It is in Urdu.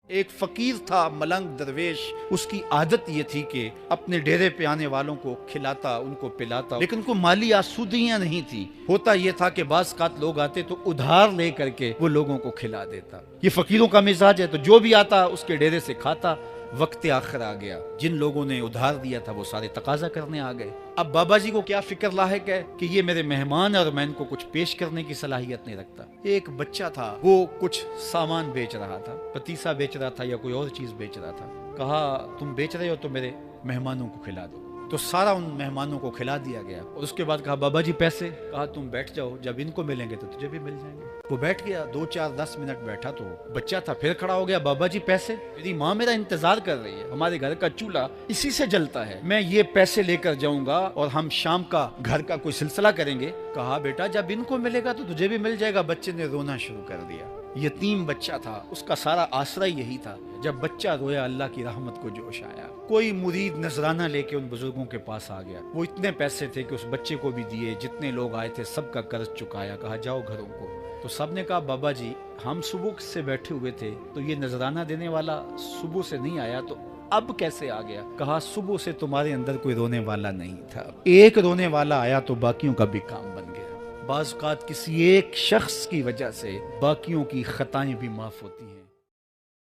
ایک فقیر تھا ملنگ درویش، اس کی عادت یہ تھی کہ اپنے ڈیرے پہ آنے والوں کو کھلاتا، ان کو پلاتا، لیکن ان کو مالی آسودگیاں نہیں تھی۔ ہوتا یہ تھا کہ بعض اوقات لوگ آتے تو ادھار لے کر کے وہ لوگوں کو کھلا دیتا۔ یہ فقیروں کا مزاج ہے، تو جو بھی آتا اس کے ڈیرے سے کھاتا۔ وقت آخر آ گیا، جن لوگوں نے ادھار دیا تھا وہ سارے تقاضا کرنے آ گئے۔ اب بابا جی کو کیا فکر لاحق ہے کہ یہ میرے مہمان اور میں ان کو کچھ پیش کرنے کی صلاحیت نہیں رکھتا۔ ایک بچہ تھا، وہ کچھ سامان بیچ رہا تھا، پتیسا بیچ رہا تھا یا کوئی اور چیز بیچ رہا تھا۔ کہا تم بیچ رہے ہو تو میرے مہمانوں کو کھلا دو۔ تو سارا ان مہمانوں کو کھلا دیا گیا، اور اس کے بعد کہا بابا جی پیسے؟ کہا تم بیٹھ جاؤ، جب ان کو ملیں گے تو تجھے بھی مل جائیں گے۔ وہ بیٹھ گیا، 2 4 10 منٹ بیٹھا تو بچہ تھا، پھر کھڑا ہو گیا، بابا جی پیسے؟ میری ماں میرا انتظار کر رہی ہے، ہمارے گھر کا چولہا اسی سے جلتا ہے، میں یہ پیسے لے کر جاؤں گا اور ہم شام کا گھر کا کوئی سلسلہ کریں گے۔ کہا بیٹا جب ان کو ملے گا تو تجھے بھی مل جائے گا۔ بچے نے رونا شروع کر دیا۔ یتیم بچہ تھا، اس کا سارا آسرا یہی تھا۔ جب بچہ رویا اللہ کی رحمت کو جوش آیا۔ کوئی مرید نذرانہ لے کے ان بزرگوں کے پاس آ گیا، وہ اتنے پیسے تھے کہ اس بچے کو بھی دیے، جتنے لوگ آئے تھے سب کا قرض چکایا۔ کہا جاؤ گھروں کو۔ تو سب نے کہا بابا جی ہم صبح سے بیٹھے ہوئے تھے تو یہ نذرانہ دینے والا صبح سے نہیں آیا، تو اب کیسے آ گیا؟ کہا صبح سے تمہارے اندر کوئی رونے والا نہیں تھا، ایک رونے والا آیا تو باقیوں کا بھی کام بن گیا۔ بعض اوقات کسی ایک شخص کی وجہ سے باقیوں کی خطائیں بھی معاف ہوتی ہیں۔